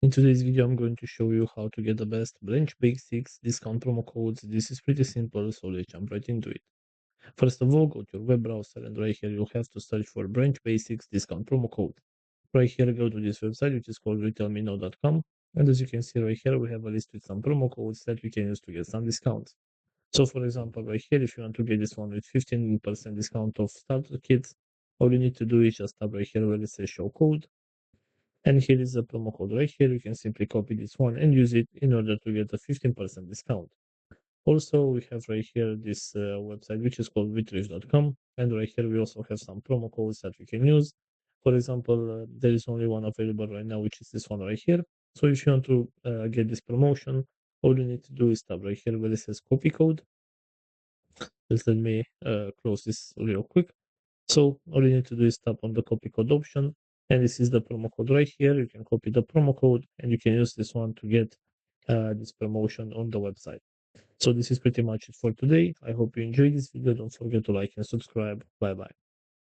In today's video, I'm going to show you how to get the best branch basics discount promo codes. This is pretty simple, so let's jump right into it. First of all, go to your web browser and right here you'll have to search for branch basics discount promo code. Right here, go to this website, which is called retailmeno.com. And as you can see right here, we have a list with some promo codes that we can use to get some discounts. So for example, right here, if you want to get this one with 15% discount of starter kits, all you need to do is just tap right here where it says show code. And here is the promo code right here. You can simply copy this one and use it in order to get a 15% discount. Also, we have right here this website, which is called retrieve.com. And right here, we also have some promo codes that we can use. For example, there is only one available right now, which is this one right here. So if you want to get this promotion, all you need to do is tap right here where it says copy code. Just let me close this real quick. So all you need to do is tap on the copy code option, and this is the promo code right here. You can copy the promo code and you can use this one to get this promotion on the website. So this is pretty much it for today. I hope you enjoyed this video. Don't forget to like and subscribe. Bye bye.